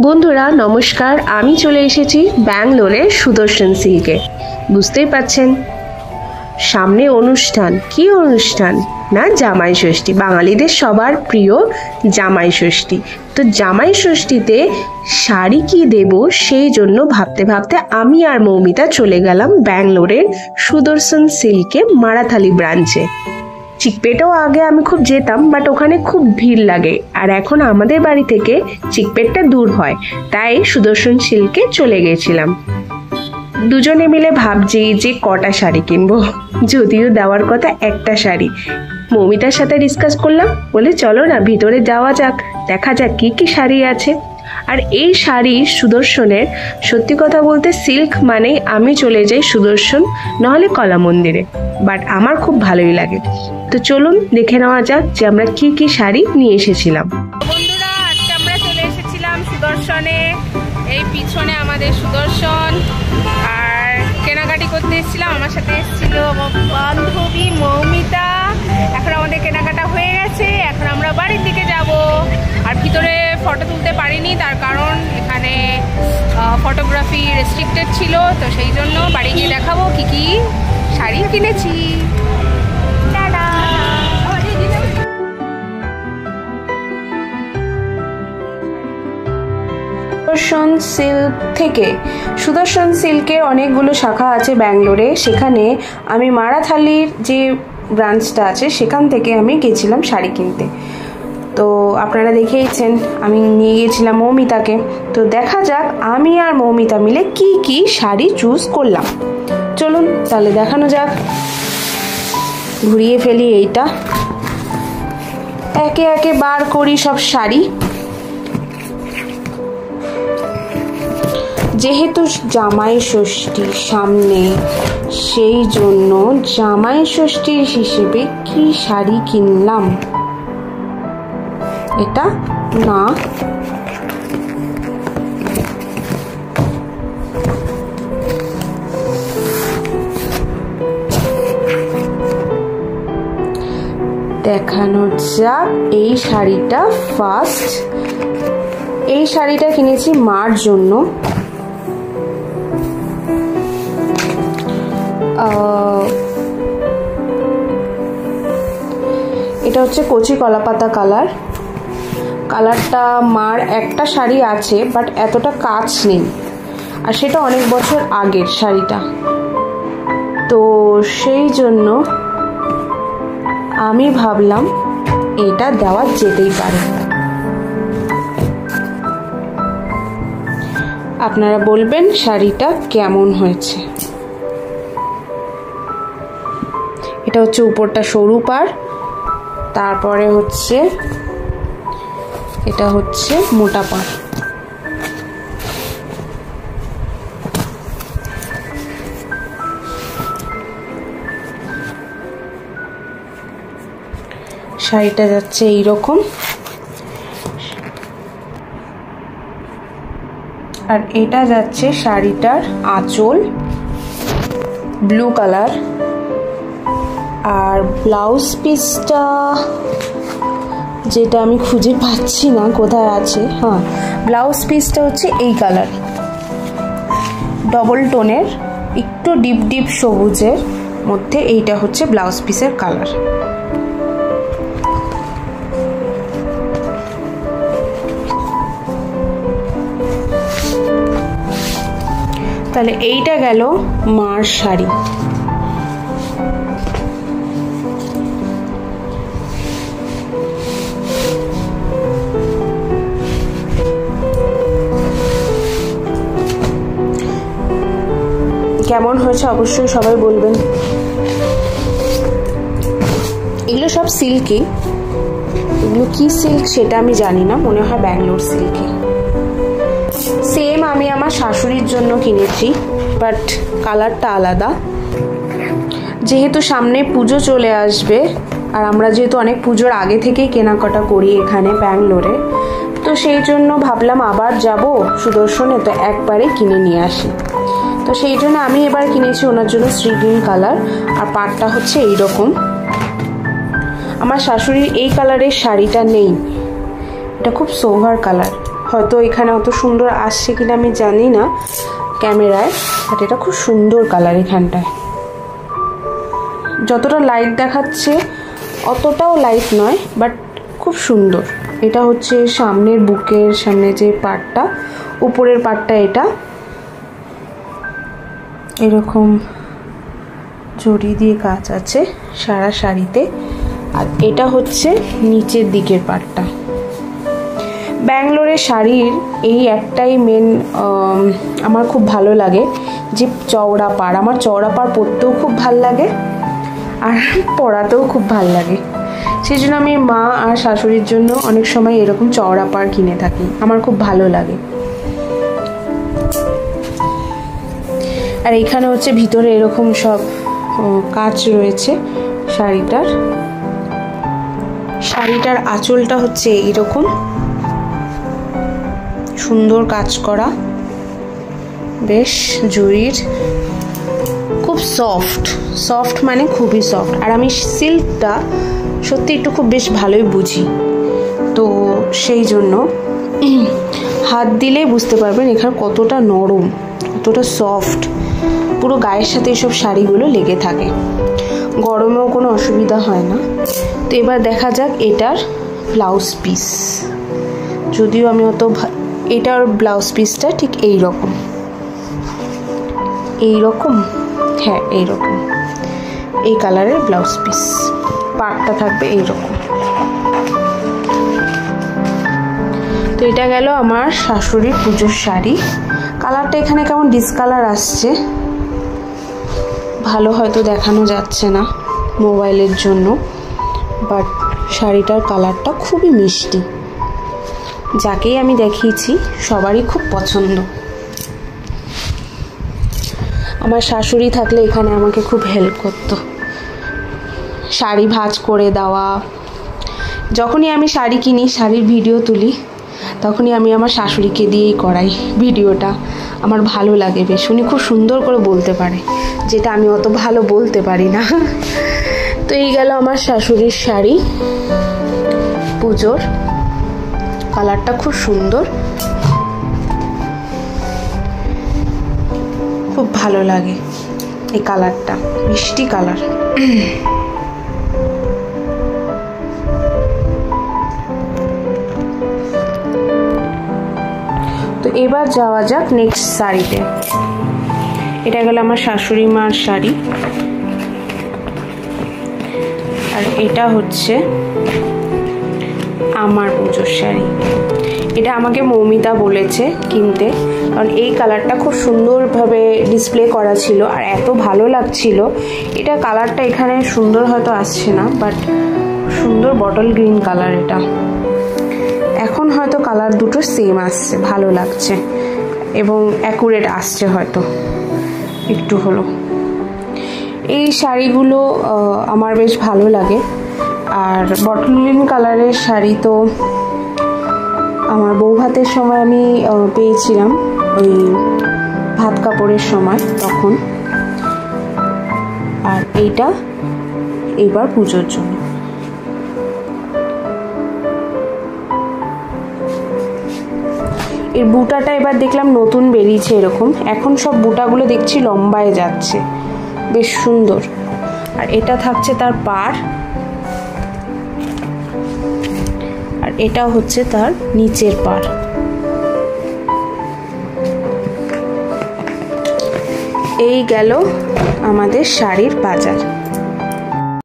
বন্ধুরা নমস্কার, আমি চলে এসেছি ব্যাঙ্গালোরের সুদর্শন সিল্কে। বুঝতেই পাচ্ছেন সামনে অনুষ্ঠান। কি অনুষ্ঠান? না, জামাই ষষ্ঠী। বাঙালিদের সবার প্রিয় জামাই ষষ্ঠী। তো জামাই ষষ্ঠীতে শাড়ি কি দেব সেই জন্য ভাবতে ভাবতে আমি আর মৌমিতা চলে গেলাম ব্যাঙ্গালোরের সুদর্শন সিল্কে মারাথালি ব্রাঞ্চে। চিকপেটেও আগে আমি খুব যেতাম, বাট ওখানে খুব ভিড় লাগে, আর এখন আমাদের বাড়ি থেকে চিকপেটটা দূর হয়, তাই সুদর্শন সিল্কে চলে গেছিলাম। দুজনে মিলে ভাবছি যে কটা শাড়ি কিনবো, যদিও দেওয়ার কথা একটা শাড়ি। মৌমিতার সাথে ডিসকাস করলাম, বলে চলো না ভিতরে যাওয়া যাক, দেখা যাক কি কি শাড়ি আছে। আর এই শাড়ি সুদর্শনের, সত্যি কথা বলতে সিল্ক মানেই আমি চলে যাই সুদর্শন, নাহলে কলা মন্দিরে, বাট আমার খুব ভালোই লাগে। তো চলুন দেখে নেওয়া যাক যে আমরা কি কি শাড়ি নিয়ে এসেছিলাম। বন্ধুরা, আজকে আমরা চলে এসেছিলাম সুদর্শনে। এই পিছনে আমাদের সুদর্শন, আর কেনাকাটি করতে এসেছিলাম। আমার সাথে এসেছিল আমার বান্ধবী মৌমিতা। এখন আমাদের কেনাকাটা হয়ে গেছে, এখন আমরা বাড়ির দিকে যাব। আর ভিতরে ফটো তুলতে পারিনি, তার কারণ এখানে ফটোগ্রাফি রেস্ট্রিক্টেড ছিল, তো সেই জন্য বাড়ি গিয়ে দেখাবো কি কি শাড়ি কিনেছি। সুদর্শন সিল্ক থেকে, সুদর্শন সিল্কের অনেকগুলো শাখা আছে ব্যাঙ্গালোরে, সেখানে আমি মারাথালির যে ব্রাঞ্চটা আছে সেখান থেকে আমি গেছিলাম শাড়ি কিনতে। তো আপনারা দেখেইছেন আমি নিয়ে গেছিলাম মৌমিতাকে। তো দেখা যাক আমি আর মৌমিতা মিলে কি কি শাড়ি চুজ করলাম। চলুন তাহলে দেখানো যাক। ঘুরিয়ে ফেলি এইটা, একে একে বার করি সব শাড়ি। যেহেতু জামাই ষষ্ঠী সামনে, সেই জন্য জামাই ষষ্ঠীর হিসেবে কি শাড়ি কিনলাম, এটা না, দেখানো যাক। এই শাড়িটা ফার্স্ট, এই শাড়িটা কিনেছি মার জন্য। এটা হচ্ছে কচি কলাপাতা কালার। কালারটা মার একটা শাড়ি আছে, বাট এতটা কাজ নেই, আর সেটা অনেক বছর আগের শাড়িটা, তো সেই জন্য আমি ভাবলাম এটা দেওয়া যেতেই পারে। আপনারা বলবেন শাড়িটা কেমন হয়েছে। এটা হচ্ছে উপরটা সরু পাড়, তারপরে হচ্ছে এটা হচ্ছে মোটা পাড়। শাড়িটা যাচ্ছে এইরকম, আর এটা যাচ্ছে শাড়িটার আঁচল, ব্লু কালার। আর ব্লাউজ পিসটা যেটা আমি খুঁজে পাচ্ছি না কোথায় আছে, হ্যাঁ ব্লাউজ পিসটা হচ্ছে এই কালার, ডবল টোনের, একটু ডিপ ডিপ সবুজের মধ্যে। এইটা হচ্ছে ব্লাউজ পিসের কালার। তাহলে এইটা গেল মার শাড়ি। কেমন হয়েছে অবশ্যই সবাই বলবেন। এগুলো সব সিল্কি, এগুলো কি সিল্ক সেটা আমি জানি না, মনে হয় ব্যাঙ্গালোর সিল্কি। সেম আমি আমার শাশুড়ির জন্য কিনেছি, বাট কালারটা আলাদা। যেহেতু সামনে পুজো চলে আসবে, আর আমরা যেহেতু অনেক পুজোর আগে থেকেই কেনাকাটা করি এখানে ব্যাঙ্গালোরে, তো সেই জন্য ভাবলাম আবার যাব সুদর্শনে, তো একবারে কিনে নিয়ে আসি। তো সেই জন্য আমি এবার কিনেছি ওনার জন্য শ্রী গ্রিন কালার, আর পাড়টা হচ্ছে এইরকম। আমার শাশুড়ির এই কালারের শাড়িটা নেই, এটা খুব সোভার কালার। হয়তো এখানে অত সুন্দর আসছে কিনা আমি জানি না ক্যামেরায়, বাট এটা খুব সুন্দর কালার। এখানটায় যতটা লাইট দেখাচ্ছে অতটাও লাইট নয়, বাট খুব সুন্দর। এটা হচ্ছে সামনের বুকের সামনে যে পার্টটা, উপরের পার্টটা এটা এরকম জড়ি দিয়ে কাজ আছে সারা শাড়িতে। আর এটা হচ্ছে নিচের দিকের পার্টটা। ব্যাঙ্গালোরের শাড়ির এই একটাই মেন আমার খুব ভালো লাগে যে চওড়া পাড়। আমার চওড়া পাড় পরতেও খুব ভাল লাগে আর পরাতেও খুব ভাল লাগে। সেই জন্য আমি মা আর শাশুড়ির জন্য অনেক সময় এরকম চওড়া পাড় কিনে থাকি, আমার খুব ভালো লাগে। আর এখানে হচ্ছে ভিতরে এরকম সব কাজ রয়েছে শাড়িটার আঁচলটা হচ্ছে এইরকম সুন্দর কাজ করা, বেশ জরির, খুব সফট মানে খুবই সফট। আর আমি সিল্কটা সত্যি একটু খুব বেশ ভালোই বুঝি, তো সেই জন্য হাত দিলেই বুঝতে পারবেন এখানে কতটা নরম, কতটা সফট। পুরো গায়ের সাথে এইসব শাড়িগুলো লেগে থাকে, গরমেও কোনো অসুবিধা হয় না। তো এবার দেখা যাক এটার ব্লাউজ পিস। যদিও আমি এটার ব্লাউজ পিসটা ঠিক এইরকম, হ্যাঁ এইরকম, এই কালারের ব্লাউজ পিস, পাড়টা থাকবে এইরকম। তো এটা গেল আমার শাশুড়ির পুজোর শাড়ি। কালারটা এখানে কেমন ডিসকালার আসছে, ভালো হয়তো দেখানো যাচ্ছে না মোবাইলের জন্য, বাট শাড়িটার কালারটা খুবই মিষ্টি। যাকেই আমি দেখিয়েছি সবারই খুব পছন্দ। আমার শাশুড়ি থাকলে এখানে আমাকে খুব হেল্প করতো, শাড়ি ভাঁজ করে দেওয়া। যখনই আমি শাড়ি কিনি, শাড়ির ভিডিও তুলি, তখনই আমি আমার শাশুড়িকে দিয়েই করাই ভিডিওটা। আমার ভালো লাগে বেশ, উনি খুব সুন্দর করে বলতে পারে, যেটা আমি অত ভালো বলতে পারি না। তো এই গেল আমার শাশুড়ির শাড়ি পুজোর। কালারটা খুব সুন্দর, খুব ভালো লাগে এই কালারটা, মিষ্টি কালার। তো এবার যাওয়া যাক নেক্সট শাড়িতে। এটা গেল আমার শাশুড়ি মার শাড়ি, আর এটা হচ্ছে আমার পুজোর শাড়ি। এটা আমাকে মৌমিতা বলেছে কিনতে, কারণ এই কালারটা খুব সুন্দরভাবে ডিসপ্লে করা ছিল আর এত ভালো লাগছিল। এটা কালারটা এখানে সুন্দর হয়তো আসছে না, বাট সুন্দর বটল গ্রিন কালার। এটা এখন হয়তো কালার দুটো সেম আসছে, ভালো লাগছে এবং অ্যাকুরেট আসছে হয়তো একটু হলো। এই শাড়িগুলো আমার বেশ ভালো লাগে। আর বটল গ্রিন কালারের শাড়ি তো আমার বউ ভাতের সময় আমি পেয়েছিলাম, ওই ভাত কাপড়ের সময় তখন। আর এইটা এবার পুজোর জন্য। এর বুটাটা এবার দেখলাম নতুন বেরিয়েছে এরকম, এখন সব বুটাগুলো দেখছি লম্বায় যাচ্ছে, বেশ সুন্দর। আর এটা থাকছে তার পাড়, আর এটা হচ্ছে তার নিচের পাড়। এই গেল আমাদের শাড়ির বাজার।